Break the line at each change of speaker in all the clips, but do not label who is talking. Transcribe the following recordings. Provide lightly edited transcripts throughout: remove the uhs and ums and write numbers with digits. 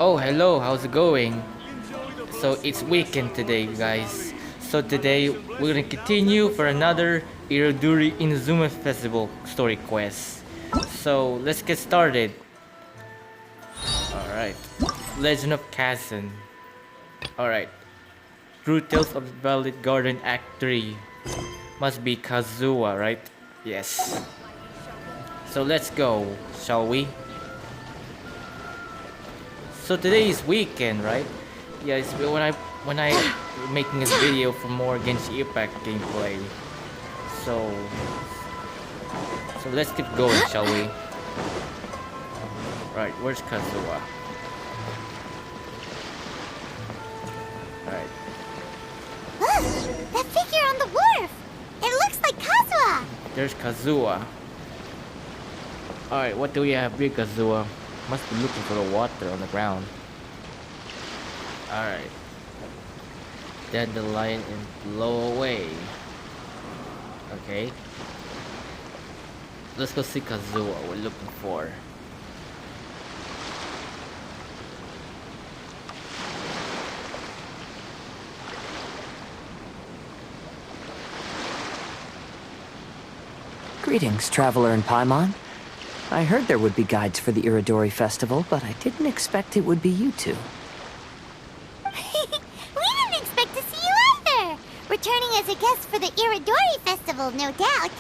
Oh, hello, how's it going? So it's weekend today, guys. So today we're gonna continue for another Irodori Inazuma Festival story quest. So let's get started. Alright. Legend of Kasen. Alright. True Tales of the Violet Garden Act 3. Must be Kazuha, right? Yes. So let's go, shall we? So today is weekend, right? Yes, when I making this video for more Genshinimpact gameplay. So let's keep going, shall we? Right, where's Kazuha? Alright.
Look! That figure on the wharf! It looks like Kazuha!
There's Kazuha. Alright, what do we have here, Kazuha? Must be looking for the water on the ground. Alright. Dandelion and blow away. Okay. Let's go see Kazuha. We're looking for.
Greetings, traveler in Paimon. I heard there would be guides for the Irodori festival, but I didn't expect it would be you two.
We didn't expect to see you either! Returning as a guest for the Irodori festival, no doubt.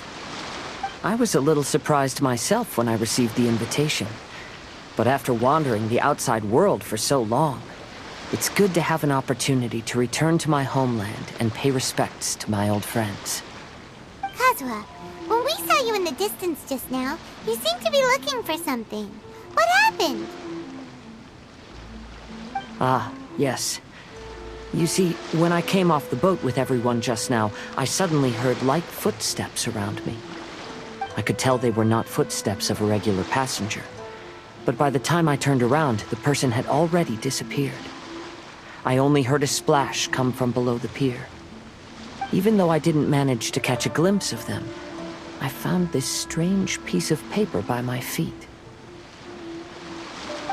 I was a little surprised myself when I received the invitation. But after wandering the outside world for so long, it's good to have an opportunity to return to my homeland and pay respects to my old friends.
Kazuha, when we saw you in the distance just now, you seemed to be looking for something. What happened?
Ah, yes. You see, when I came off the boat with everyone just now, I suddenly heard light footsteps around me. I could tell they were not footsteps of a regular passenger. But by the time I turned around, the person had already disappeared. I only heard a splash come from below the pier. Even though I didn't manage to catch a glimpse of them, I found this strange piece of paper by my feet.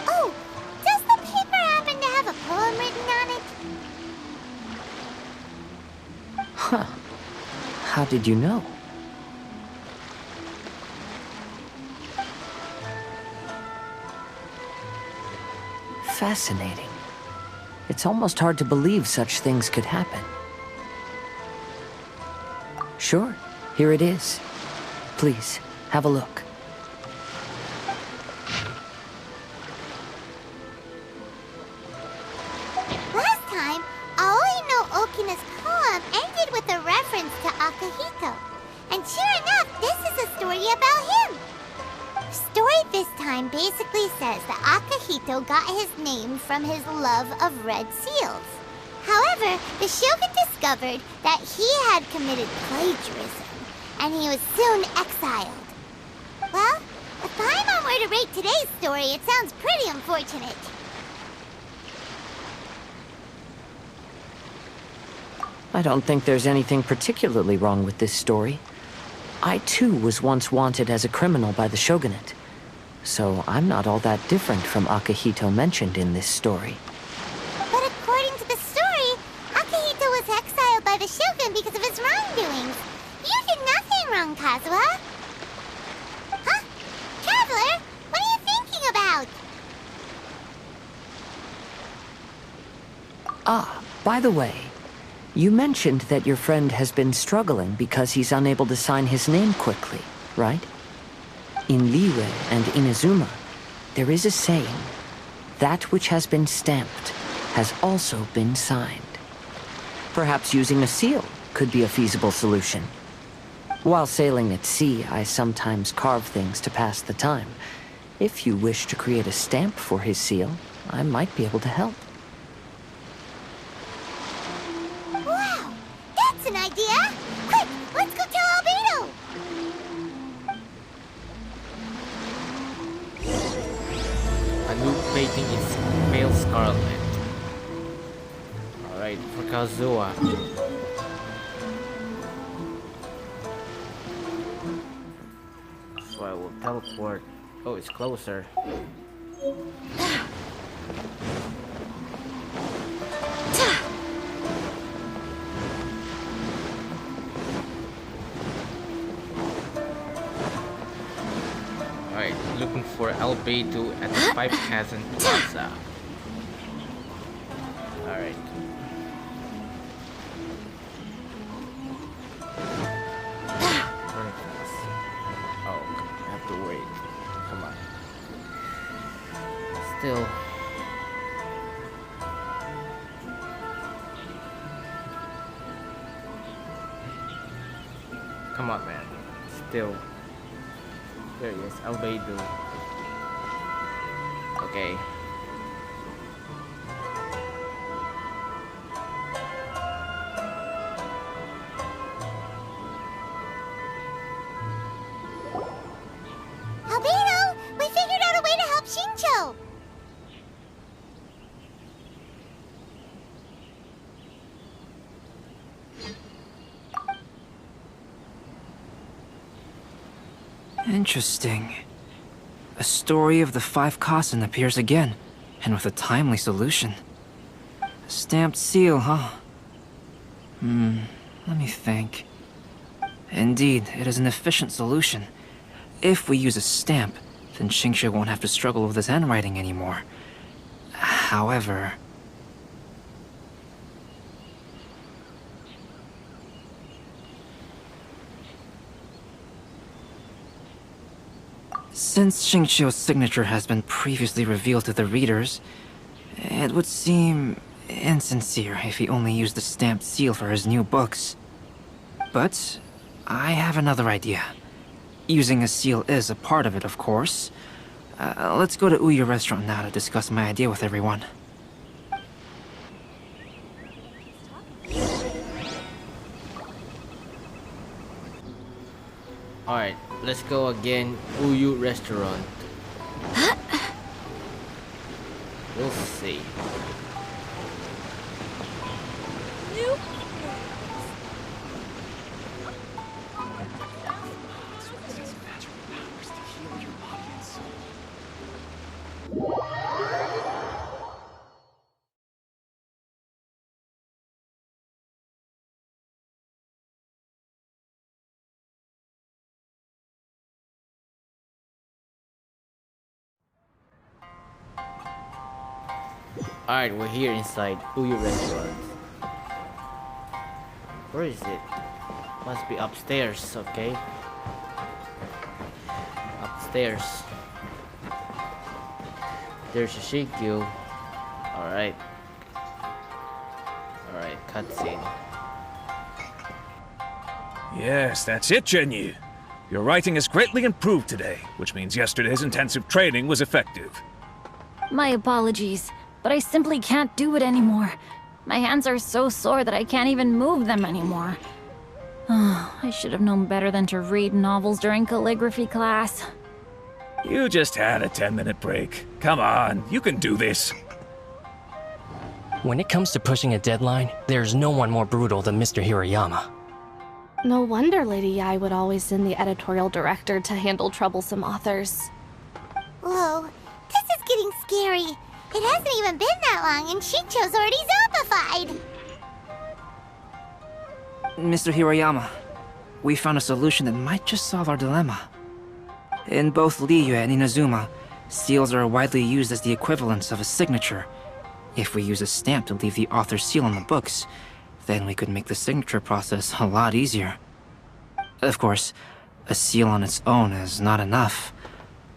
Oh, does the paper happen to have a poem written on it?
Huh. How did you know? Fascinating. It's almost hard to believe such things could happen. Sure, here it is. Please, have a look.
Last time, Aoi no Okina's poem ended with a reference to Akahito. And sure enough, this is a story about him. The story this time basically says that Akahito got his name from his love of red seals. However, the shogun discovered that he had committed plagiarism, and he was soon exiled. Well, if Paimon were to rate today's story, it sounds pretty unfortunate.
I don't think there's anything particularly wrong with this story. I too was once wanted as a criminal by the shogunate, so I'm not all that different from Akahito mentioned in this story.
But according to the story, Akahito was exiled by the shogun because of his wrongdoings. You did nothing wrong, Kazuha. Huh? Traveler, what are you thinking about?
Ah, by the way, you mentioned that your friend has been struggling because he's unable to sign his name quickly, right? In Liyue and Inazuma, there is a saying, that which has been stamped has also been signed. Perhaps using a seal could be a feasible solution. While sailing at sea, I sometimes carve things to pass the time. If you wish to create a stamp for his seal, I might be able to help.
Wow, that's an idea! Quick, let's go tell Albedo!
A new painting is pale scarlet. Alright, for Kazuha. So I will teleport. Oh, it's closer. for Albedo at the 5 Kasen Plaza. Alright. Oh, I have to wait. Come on. Still. Come on, man. Still. There he is, Albedo. Okay.
Albedo, we figured out a way to help Shincho.
Interesting. A story of the 5 Kasen appears again, and with a timely solution. A stamped seal, huh? Let me think. Indeed, it is an efficient solution. If we use a stamp, then Xingqiu won't have to struggle with his handwriting anymore. However... Since Xingqiu's signature has been previously revealed to the readers, it would seem insincere if he only used the stamped seal for his new books. But I have another idea. Using a seal is a part of it, of course. Let's go to Uyu Restaurant now to discuss my idea with everyone.
Alright, let's go again. Uyu Restaurant. We'll see. Alright, we're here inside Uyu Restaurant. Where is it? Must be upstairs, okay? Upstairs. There's a Shikyu. Alright. Alright, cutscene.
Yes, that's it, Genyu. Your writing has greatly improved today, which means yesterday's intensive training was effective.
My apologies, but I simply can't do it anymore. My hands are so sore that I can't even move them anymore. I should have known better than to read novels during calligraphy class.
You just had a 10-minute break. Come on, you can do this.
When it comes to pushing a deadline, there's no one more brutal than Mr. Hirayama.
No wonder Lady Yai would always send the editorial director to handle troublesome authors.
Whoa, this is getting scary. It hasn't even been that long and Shincho's already zombified.
Mr. Hirayama, we found a solution that might just solve our dilemma. In both Liyue and Inazuma, seals are widely used as the equivalents of a signature. If we use a stamp to leave the author's seal on the books, then we could make the signature process a lot easier. Of course, a seal on its own is not enough.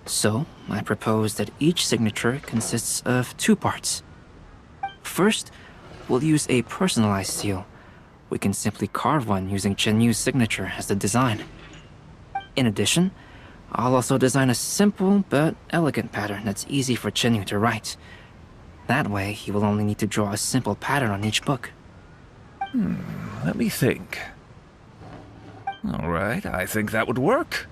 So, I propose that each signature consists of 2 parts. First, we'll use a personalized seal. We can simply carve one using Chenyu's signature as the design. In addition, I'll also design a simple but elegant pattern that's easy for Chenyu to write. That way, he will only need to draw a simple pattern on each book.
Let me think. Alright, I think that would work.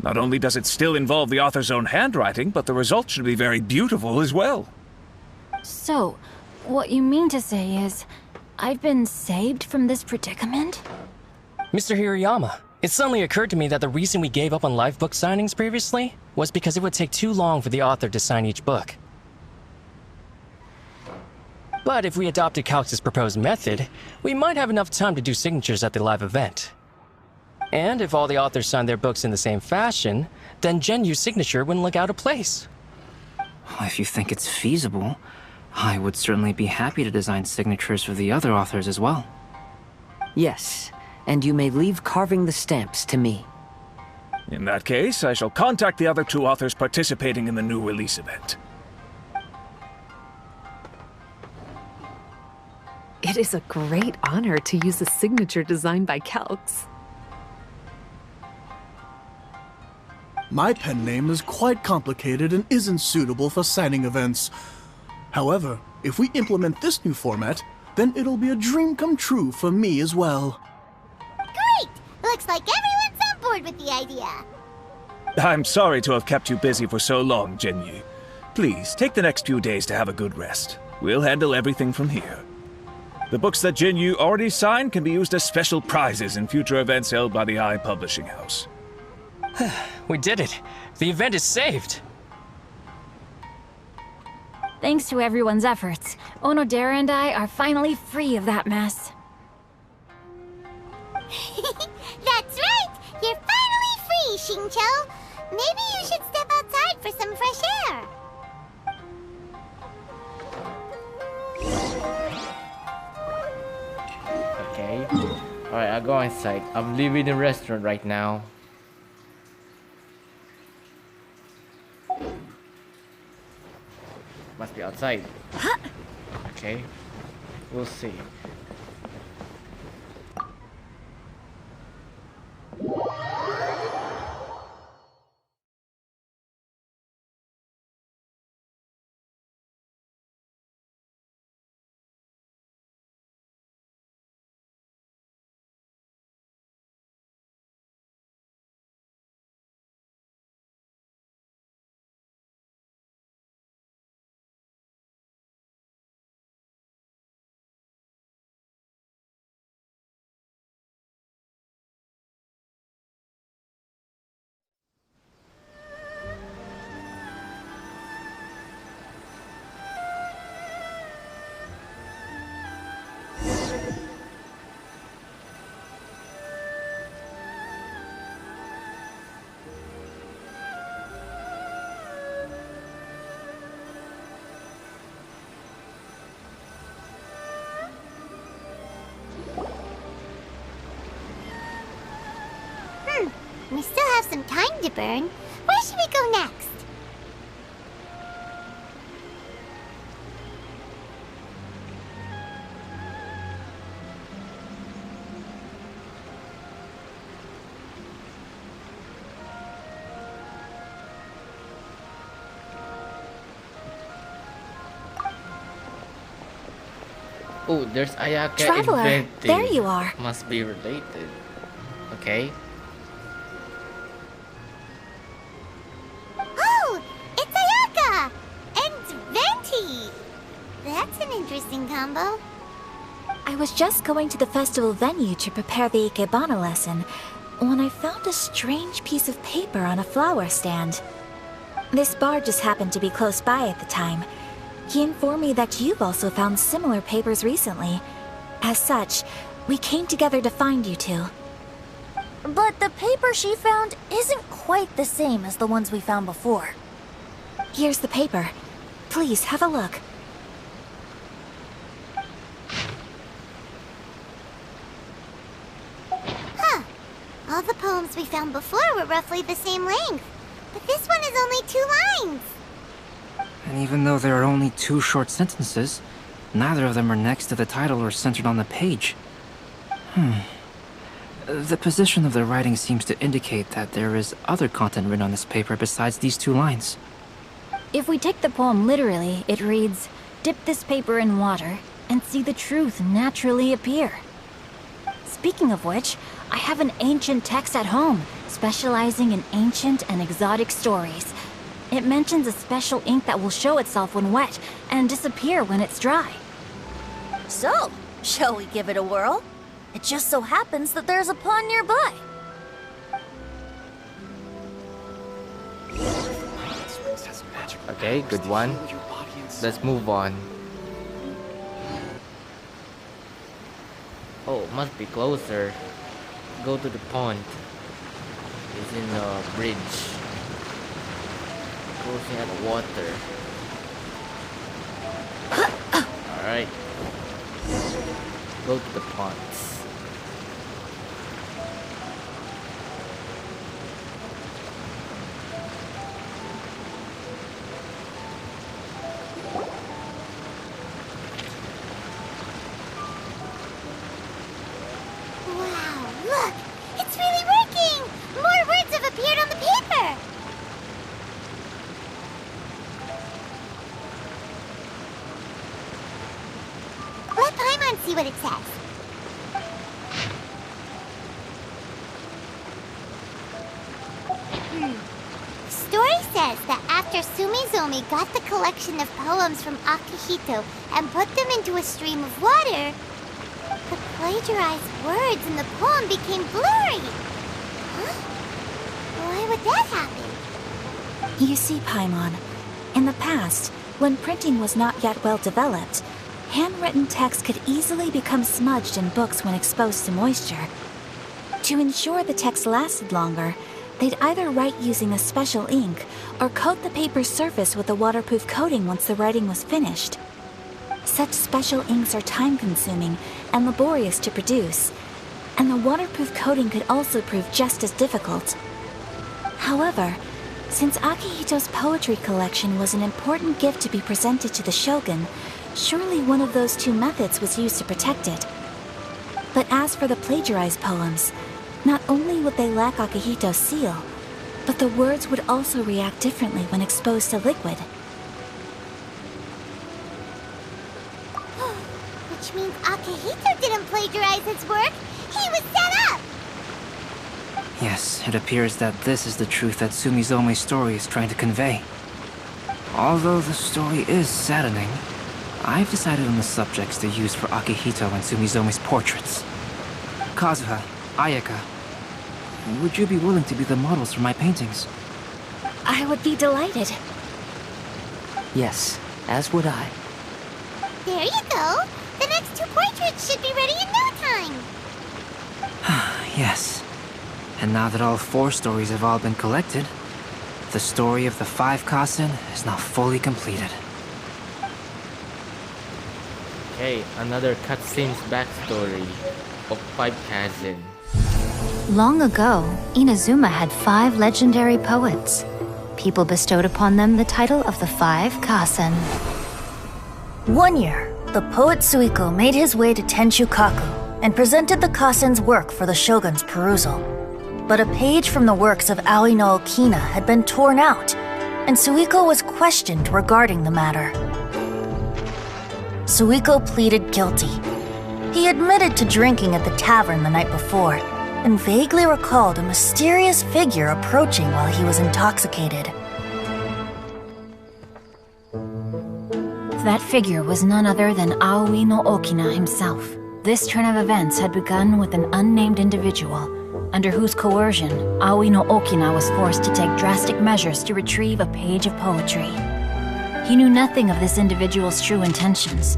Not only does it still involve the author's own handwriting, but the result should be very beautiful as well.
So, what you mean to say is, I've been saved from this predicament?
Mr. Hirayama, it suddenly occurred to me that the reason we gave up on live book signings previously was because it would take too long for the author to sign each book. But if we adopted Calx's proposed method, we might have enough time to do signatures at the live event. And if all the authors signed their books in the same fashion, then Genyu's signature wouldn't look out of place.
If you think it's feasible, I would certainly be happy to design signatures for the other authors as well.
Yes, and you may leave carving the stamps to me.
In that case, I shall contact the other 2 authors participating in the new release event.
It is a great honor to use a signature designed by Calx.
My pen name is quite complicated and isn't suitable for signing events. However, if we implement this new format, then it'll be a dream come true for me as well.
Great! Looks like everyone's on board with the idea.
I'm sorry to have kept you busy for so long, Genyu. Please, take the next few days to have a good rest. We'll handle everything from here. The books that Genyu already signed can be used as special prizes in future events held by the Eye Publishing House.
We did it. The event is saved.
Thanks to everyone's efforts, Onodera and I are finally free of that mess.
That's right! You're finally free, Xingqiu! Maybe you should step outside for some fresh air.
Okay. Alright, I'll go inside. I'm leaving the restaurant right now. Must be outside. Okay. We'll see.
We still have some time to burn. Where should we go next?
Oh, there's Ayaka
Traveler,
inventing.
there you are.
Must be related. Okay.
Oh, it's Ayaka! And Venti! That's an interesting combo.
I was just going to the festival venue to prepare the Ikebana lesson when I found a strange piece of paper on a flower stand. This bar just happened to be close by at the time. He informed me that you've also found similar papers recently. As such, we came together to find you two.
But the paper she found isn't quite the same as the ones we found before.
Here's the paper. Please, have a look.
Huh. All the poems we found before were roughly the same length. But this one is only 2 lines.
And even though there are only 2 short sentences, neither of them are next to the title or centered on the page. The position of the writing seems to indicate that there is other content written on this paper besides these 2 lines.
If we take the poem literally, it reads, "Dip this paper in water and see the truth naturally appear." Speaking of which, I have an ancient text at home, specializing in ancient and exotic stories. It mentions a special ink that will show itself when wet and disappear when it's dry.
So, shall we give it a whirl? It just so happens that there's a pond nearby.
Okay, good one. Let's move on. Oh, must be closer. go to the pond. It's in the bridge. Looking at the water. Alright. Go to the ponds.
Wow, look! It's really working! More words have appeared on the paper! Let Paimon see what it says. Story says that after Sumizomi got the collection of poems from Akihito and put them into a stream of water, the plagiarized words in the poem became blurry. Huh? Why would that happen?
You see, Paimon, in the past, when printing was not yet well developed, handwritten text could easily become smudged in books when exposed to moisture. To ensure the text lasted longer, they'd either write using a special ink or coat the paper's surface with a waterproof coating once the writing was finished. Such special inks are time-consuming and laborious to produce, and the waterproof coating could also prove just as difficult. However, since Akihito's poetry collection was an important gift to be presented to the shogun, surely one of those two methods was used to protect it. But as for the plagiarized poems, not only would they lack Akihito's seal, but the words would also react differently when exposed to liquid.
Which means Akihito didn't plagiarize his work. He was set up!
Yes, it appears that this is the truth that Sumizome's story is trying to convey. Although the story is saddening, I've decided on the subjects to use for Akihito and Sumizome's portraits. Kazuha, Ayaka, would you be willing to be the models for my paintings?
I would be delighted.
Yes, as would I.
There you go. The next two portraits should be ready in no time.
Yes. And now that all 4 stories have all been collected, the story of the 5 Kasen is now fully completed.
Okay, another cutscene's backstory of 5 Kasen.
Long ago, Inazuma had 5 legendary poets. People bestowed upon them the title of the 5 Kasen.
One year, the poet Suiko made his way to Tenshukaku and presented the Kasen's work for the shogun's perusal. But a page from the works of Aoi no Okina had been torn out, and Suiko was questioned regarding the matter. Suiko pleaded guilty. He admitted to drinking at the tavern the night before, and vaguely recalled a mysterious figure approaching while he was intoxicated.
That figure was none other than Aoi no Okina himself. This turn of events had begun with an unnamed individual, under whose coercion, Aoi no Okina was forced to take drastic measures to retrieve a page of poetry. He knew nothing of this individual's true intentions.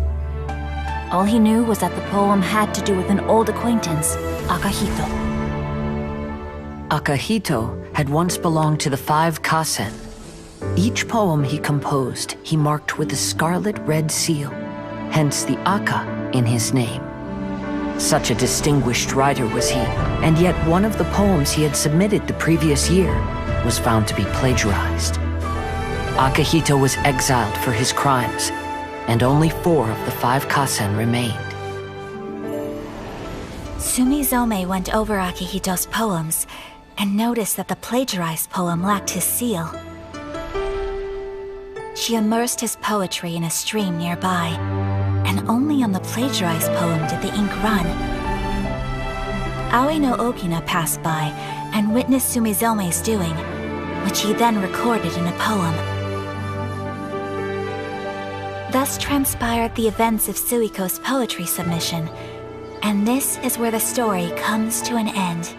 All he knew was that the poem had to do with an old acquaintance, Akihito.
Akihito had once belonged to the 5 Kasen. Each poem he composed, he marked with a scarlet red seal, hence the Aka in his name. Such a distinguished writer was he, and yet one of the poems he had submitted the previous year was found to be plagiarized. Akihito was exiled for his crimes, and only 4 of the 5 Kasen remained.
Sumizome went over Akihito's poems and noticed that the plagiarized poem lacked his seal. She immersed his poetry in a stream nearby, and only on the plagiarized poem did the ink run. Aoi no Okina passed by and witnessed Sumizome's doing, which he then recorded in a poem. Thus transpired the events of Suiko's poetry submission, and this is where the story comes to an end.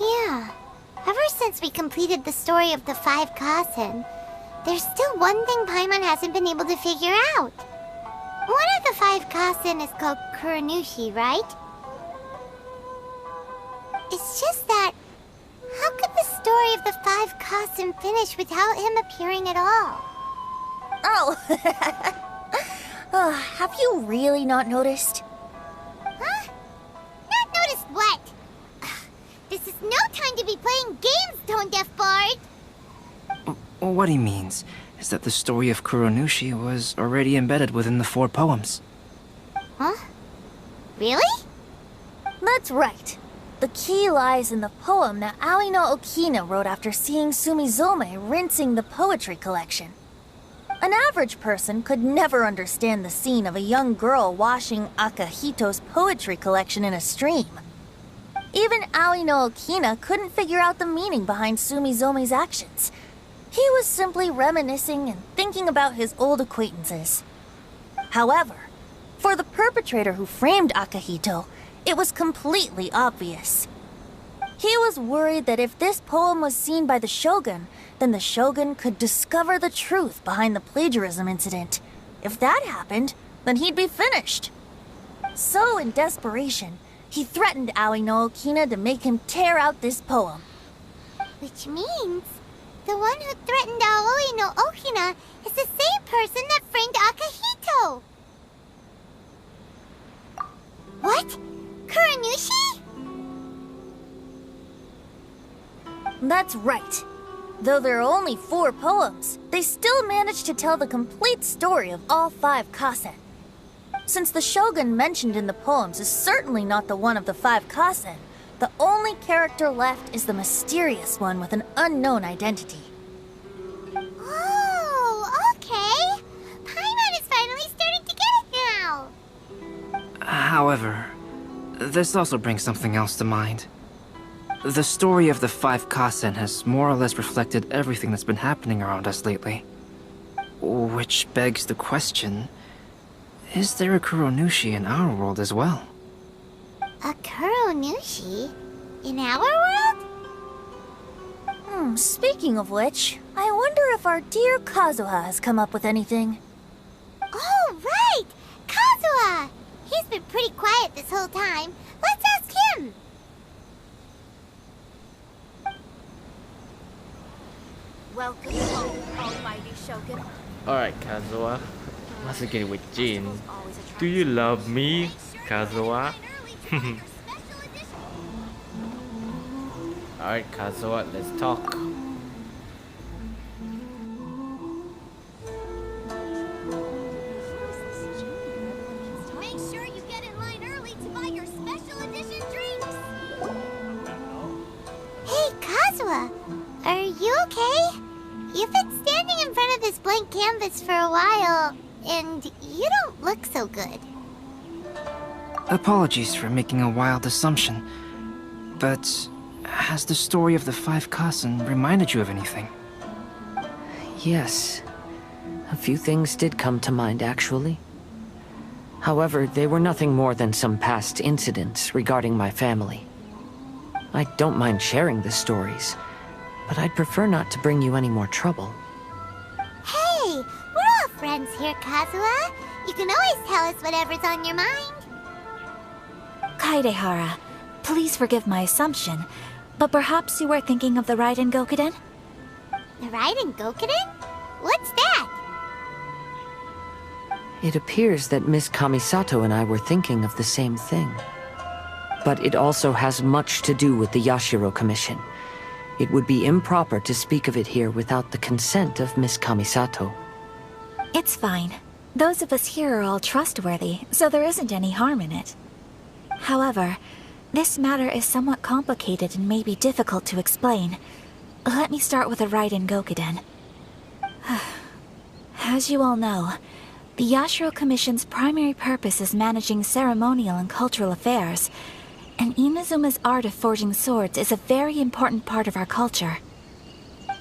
Yeah. Ever since we completed the story of the 5 Kasen, there's still one thing Paimon hasn't been able to figure out. One of the 5 Kasen is called Kuranushi, right? It's just that, how could the story of the 5 Kasen finish without him appearing at all?
Oh, have you really not noticed?
Huh? Not noticed what? This is no time to be playing games, Tone Deaf Bard!
What he means is that the story of Kuranushi was already embedded within the 4 poems.
Huh? Really?
That's right. The key lies in the poem that Aoi no Okina wrote after seeing Sumizome rinsing the poetry collection. An average person could never understand the scene of a young girl washing Akahito's poetry collection in a stream. Even Aoi no Okina couldn't figure out the meaning behind Sumizome's actions. He was simply reminiscing and thinking about his old acquaintances. However, for the perpetrator who framed Akahito, it was completely obvious. He was worried that if this poem was seen by the Shogun, then the Shogun could discover the truth behind the plagiarism incident. If that happened, then he'd be finished. So, in desperation, he threatened Aoi no Okina to make him tear out this poem.
Which means, the one who threatened Aoi no Okina is the same person that framed Akahito! What? Kuranushi?
That's right. Though there are only 4 poems, they still managed to tell the complete story of all 5 Kasen. Since the Shogun mentioned in the poems is certainly not the one of the 5 Kasen, the only character left is the mysterious one with an unknown identity.
Oh, okay. Paimon is finally starting to get it now.
However, this also brings something else to mind. The story of the 5 Kasen has more or less reflected everything that's been happening around us lately. Which begs the question, is there a Kuranushi in our world as well?
A Kuranushi? In our world?
Speaking of which, I wonder if our dear Kazuha has come up with anything.
Oh, right! Kazuha! He's been pretty quiet this whole time. Let's ask him!
Welcome home, Almighty Shogun.
Alright, Kazuha. Once again with Jin. Do you love me, Kazuha? Alright, Kazuha, let's talk.
Make sure you get in line early to buy your special edition drinks! Hey, Kazuha! Are you okay? You've been standing in front of this blank canvas for a while, and you don't look so good.
Apologies for making a wild assumption, but has the story of the 5 Kasen reminded you of anything?
Yes. A few things did come to mind, actually. However, they were nothing more than some past incidents regarding my family. I don't mind sharing the stories, but I'd prefer not to bring you any more trouble.
Hey, we're all friends here, Kazuha. You can always tell us whatever's on your mind.
Kaidehara, please forgive my assumption, but perhaps you were thinking of the Raiden Gokuden?
The Raiden Gokuden? What's that?
It appears that Miss Kamisato and I were thinking of the same thing. But it also has much to do with the Yashiro Commission. It would be improper to speak of it here without the consent of Miss Kamisato.
It's fine. Those of us here are all trustworthy, so there isn't any harm in it. However, this matter is somewhat complicated and may be difficult to explain. Let me start with the Raiden Gokuden. As you all know, the Yashiro Commission's primary purpose is managing ceremonial and cultural affairs, and Inazuma's art of forging swords is a very important part of our culture.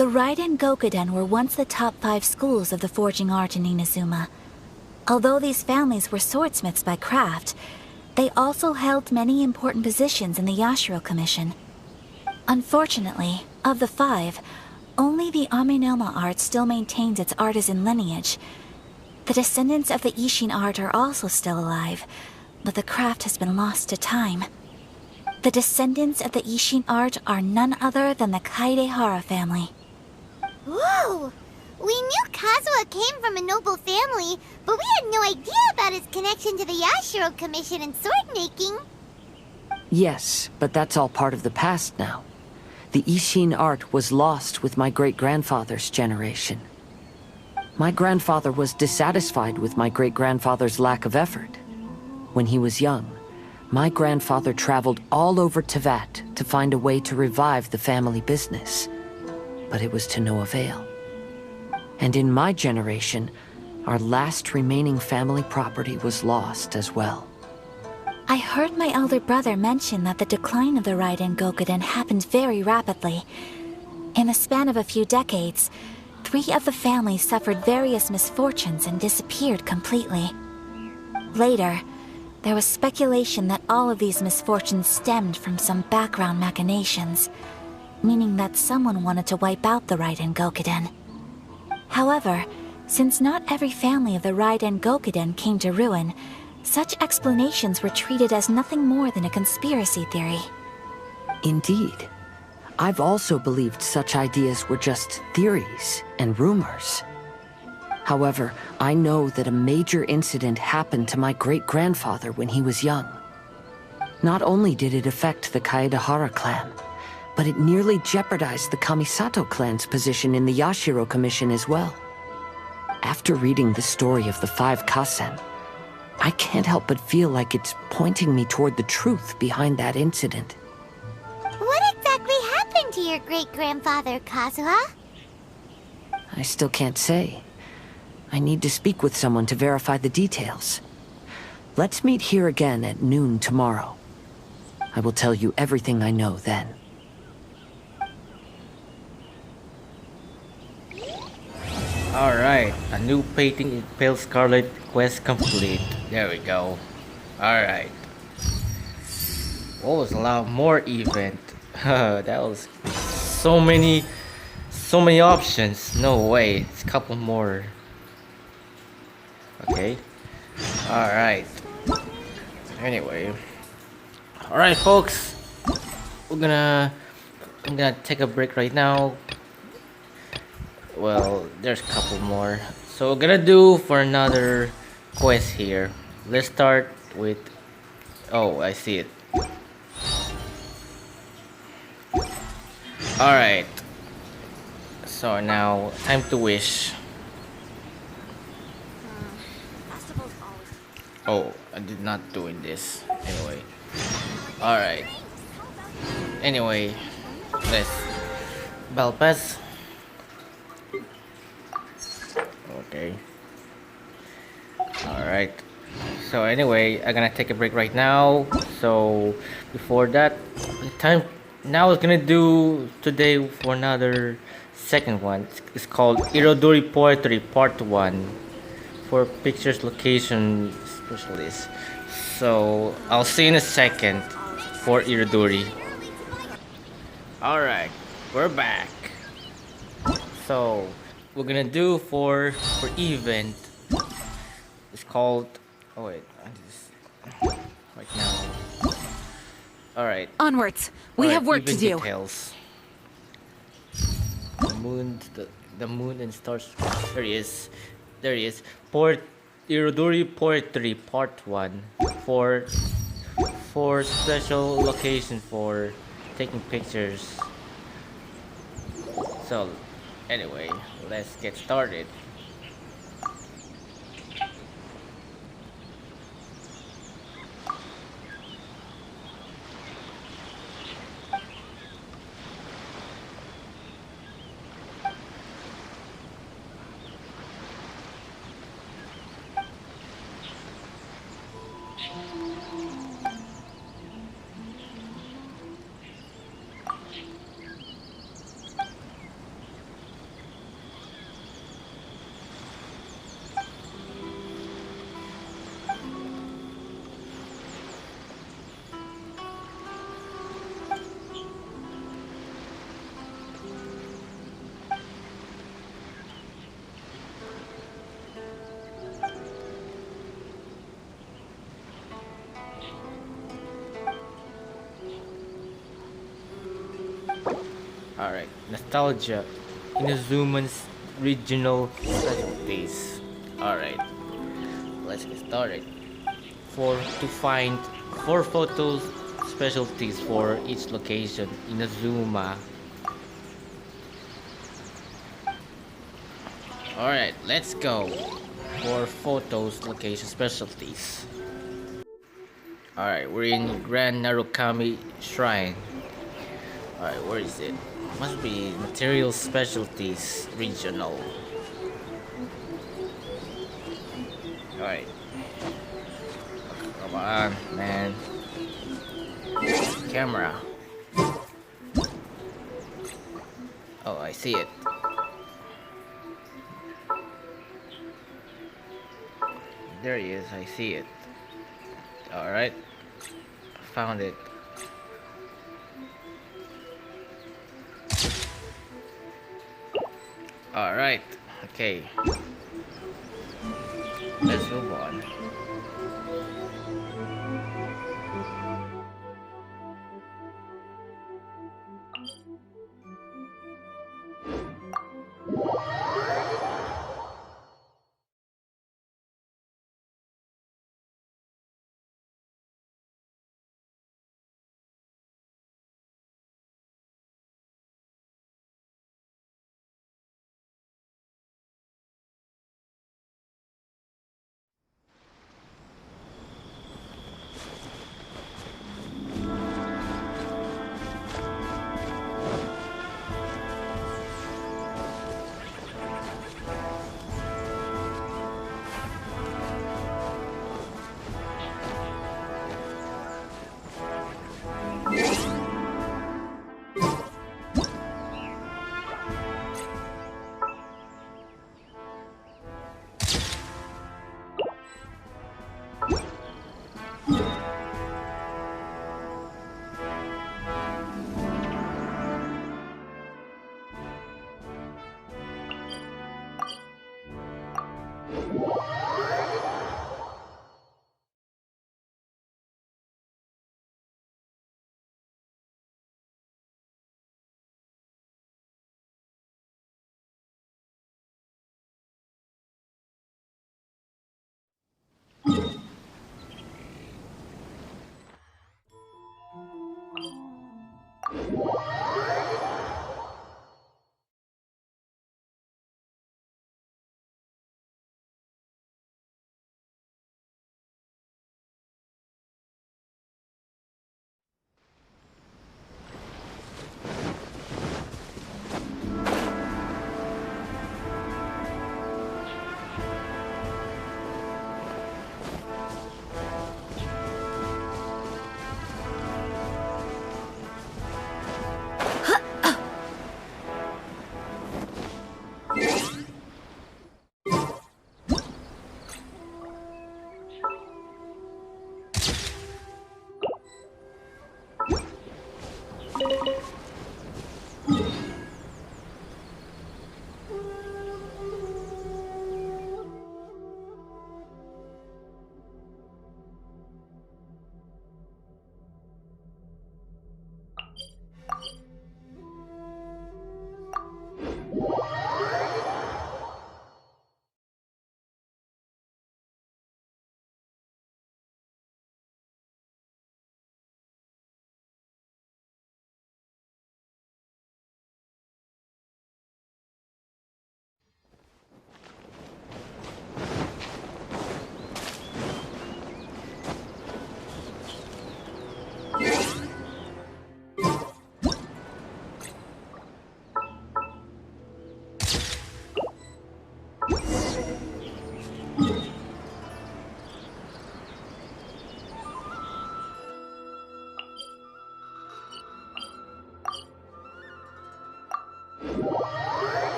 The Raiden Gokuden were once the top 5 schools of the forging art in Inazuma. Although these families were swordsmiths by craft, they also held many important positions in the Yashiro Commission. Unfortunately, of the 5, only the Aminoma art still maintains its artisan lineage. The descendants of the Ishin art are also still alive, but the craft has been lost to time. The descendants of the Ishin art are none other than the Kaidehara family.
Whoa! We knew Kazuha came from a noble family, but we had no idea about his connection to the Yashiro Commission and sword making.
Yes, but that's all part of the past now. The Ishin art was lost with my great-grandfather's generation. My grandfather was dissatisfied with my great-grandfather's lack of effort. When he was young, my grandfather traveled all over Tevat to find a way to revive the family business. But it was to no avail. And in my generation, our last remaining family property was lost as well.
I heard my elder brother mention that the decline of the Raiden Gokuden happened very rapidly. In the span of a few decades, 3 of the families suffered various misfortunes and disappeared completely. Later, there was speculation that all of these misfortunes stemmed from some background machinations, meaning that someone wanted to wipe out the Raiden Gokuden. However, since not every family of the Raiden Gokuden came to ruin, such explanations were treated as nothing more than a conspiracy theory.
Indeed. I've also believed such ideas were just theories and rumors. However, I know that a major incident happened to my great-grandfather when he was young. Not only did it affect the Kaedehara clan, but it nearly jeopardized the Kamisato clan's position in the Yashiro Commission as well. After reading the story of the 5 Kasen, I can't help but feel like it's pointing me toward the truth behind that incident.
What exactly happened to your great-grandfather, Kazuha?
I still can't say. I need to speak with someone to verify the details. Let's meet here again at noon tomorrow. I will tell you everything I know then.
Alright, a new painting in Pale Scarlet quest complete. There we go. Alright. What was a lot more event? That was so many options. No way. It's a couple more. Okay. Alright. Anyway. Alright folks. I'm gonna take a break right now. Well, there's a couple more. So we're gonna do for another quest here. Let's start with... Oh, I see it. Alright. So now, time to wish. Oh, I did not doing this. Anyway. Alright. Anyway, let's... Bell pass. Okay. Alright. So anyway, I'm gonna take a break right now. So before that, now it's gonna do today for another second one. It's called Irodori Poetry Part 1 for Pictures Location Specialist. So I'll see you in a second for Irodori. Alright, we're back. So we're gonna do for event. It's called... Oh wait, right now. Alright.
Onwards. We have work to do.
Details. The moon and stars. There he is. There he is. Irodori Poetry Part 1 for special location for taking pictures. So anyway, let's get started. Alright, nostalgia. Inazuman's regional specialties. Alright, let's get started. To find 4 photos specialties for each location. Inazuma. Alright, let's go. 4 photos location specialties. Alright, we're in Grand Narukami Shrine. Alright, where is it? Must be material specialties regional. Alright. Come on, man. Camera. Oh, I see it. There he is, I see it. Alright. Found it. Alright, okay. Let's move on.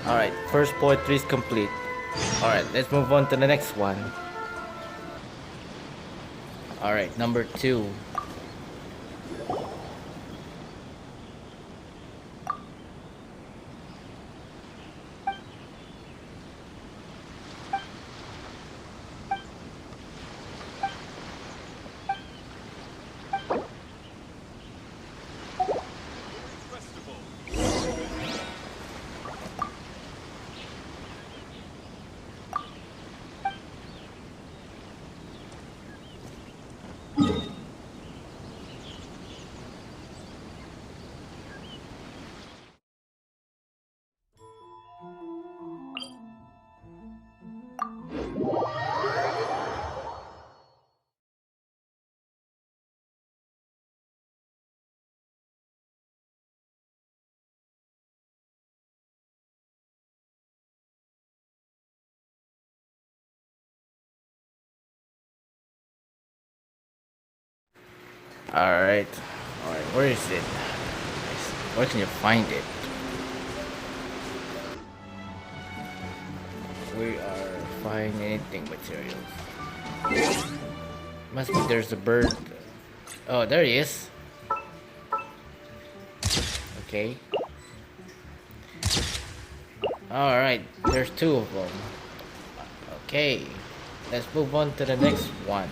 Alright, first poetry is complete. Alright, let's move on to the next one. Alright, number 2. Alright. Alright, where is it? Where can you find it? We are finding anything materials. Must be there's a bird. Oh, there he is. Okay. Alright, there's 2 of them. Okay. Let's move on to the next one.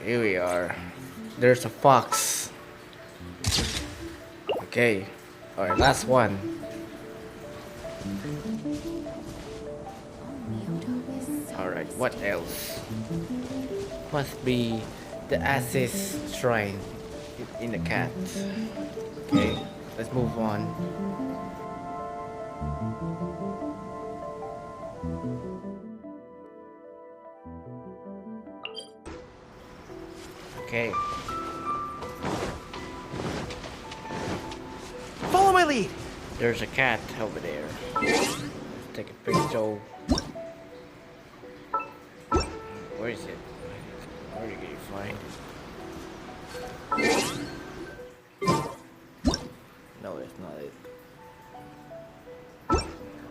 Here we are. There's a fox. Okay. Alright, last one. Alright, what else? Must be the Ass's shrine in the cat. Okay, let's move on. Okay.
Follow my lead.
There's a cat over there. Let's take a picture. Where is it? Where did you find it? No, it's not it.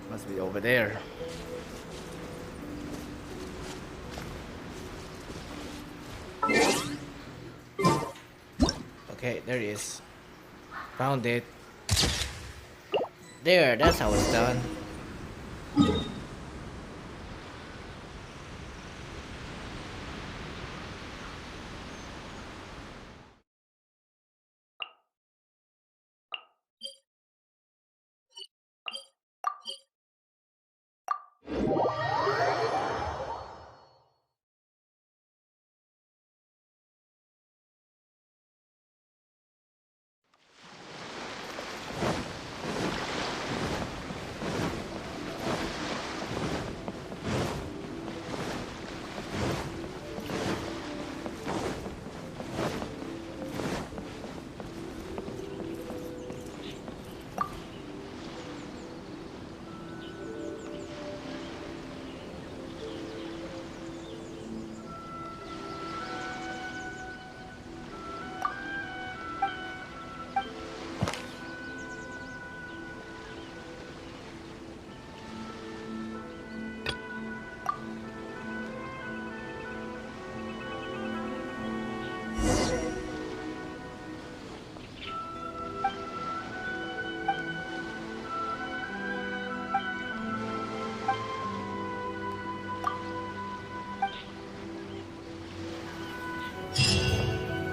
Must be over there. Okay, there it is. Found it. There, that's how it's done.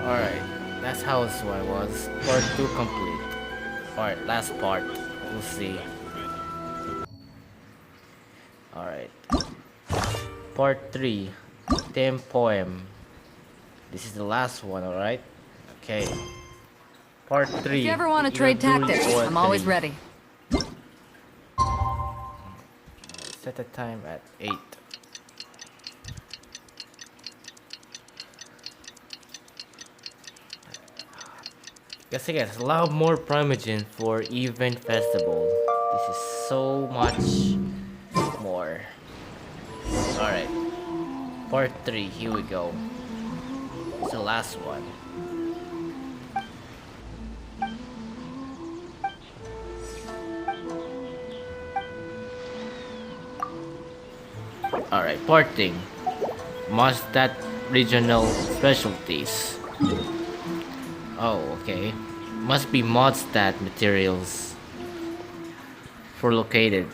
Alright, that's how it was. Part 2 complete. Alright, last part. We'll see. Alright. Part 3. Theme poem. This is the last one, alright? Okay. Part 3.
If you ever want to trade
Irodori
tactics,
Part
I'm always
3.
ready.
Set the time at 8. Guess again, a lot more Primogen for event festival. This is so much more. Alright. Part 3, here we go. It's the last one. Alright, porting. Mustad regional specialties. Oh, okay. Must be Modstat materials for located.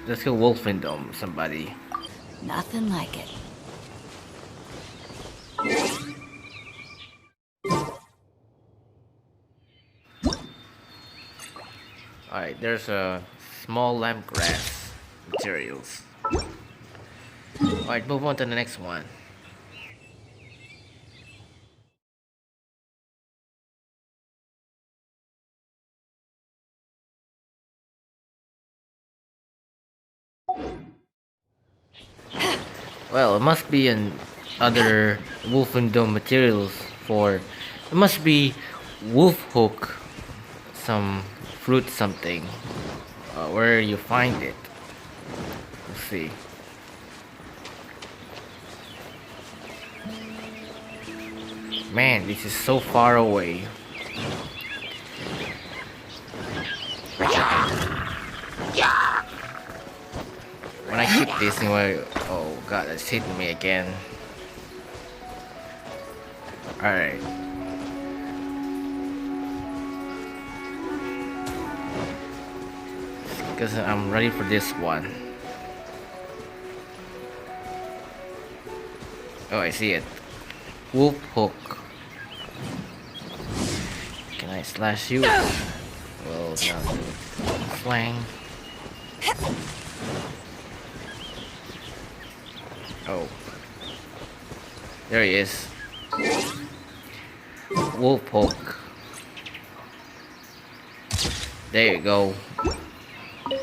Let's go Wolfendom, somebody.
Nothing like it.
Alright, there's a small lamp grass materials. Alright, move on to the next one. Well, it must be an other Wolfendom materials for. It must be wolf hook, some fruit something. Where you find it? Let's see. Man, this is so far away. When I keep this anyway, oh god, it's hitting me again. Alright. Because I'm ready for this one. Oh, I see it. Wolf hook. Can I slash you? Well, no. Slang. Oh. There he is. Wolf hook. There you go.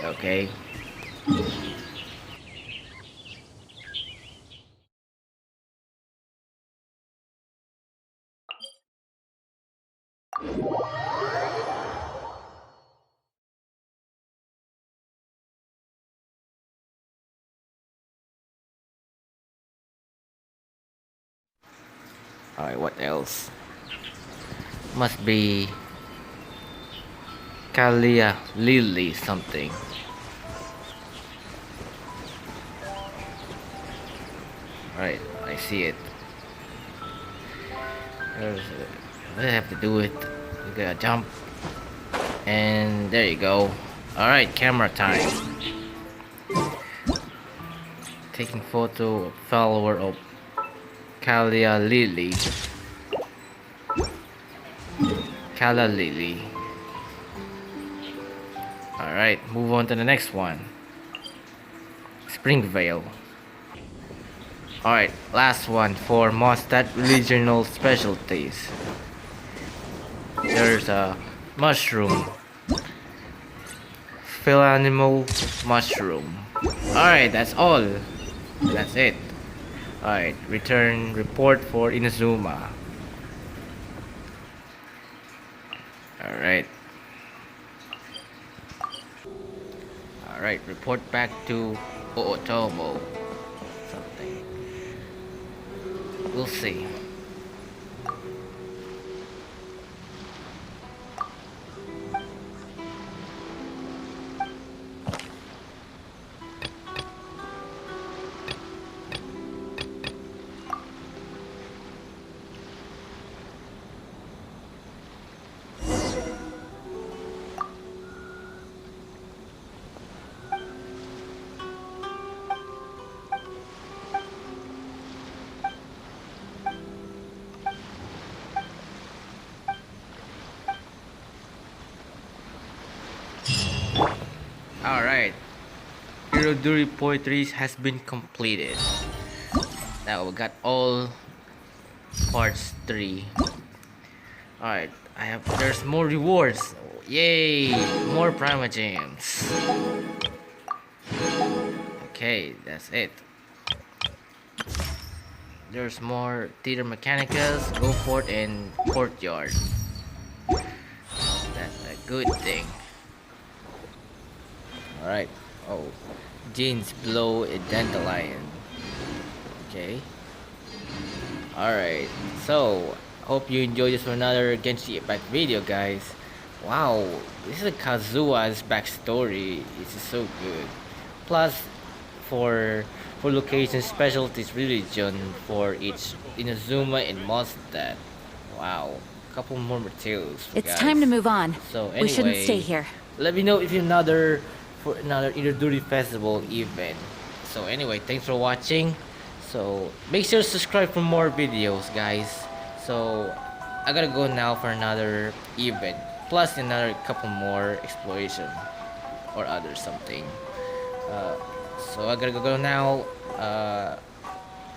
Okay. Alright, what else? Must be Kalia Lily something. Alright, I see it. I have to do it. You gotta jump. And there you go. Alright, camera time. Taking photo of follower of Kalia Lily. Kala Lily. Alright, move on to the next one. Springvale. Alright, last one for Mostad regional specialties. There's a mushroom. Philanimal mushroom. Alright, that's all. That's it. Alright, return report for Inazuma. Alright. Alright, report back to Ootomo. Something. We'll see. Alright, Irodori poetry has been completed. Now we got all parts 3. Alright, there's more rewards. Yay! More Prima Gems. Okay, that's it. There's more Theater Mechanicals, Go Fort, and Courtyard. That's a good thing. Alright. Oh. Jeans Blow a Dandelion. Okay. Alright. So, hope you enjoyed this for another Genshinimpact video, guys. Wow. This is Kazuha's backstory. This is so good. Plus, for location specialties religion for each Inazuma and Mondstadt. Wow. Couple more materials.
It's time to move on.
So anyway,
we shouldn't stay here.
Let me know if you're for another Irodori Festival event. So anyway, thanks for watching. So make sure to subscribe for more videos, guys. So I gotta go now for another event, plus another couple more exploration or other something. So I gotta go now.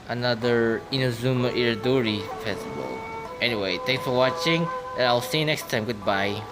Another Inazuma Irodori Festival. Anyway, thanks for watching, and I'll see you next time. Goodbye.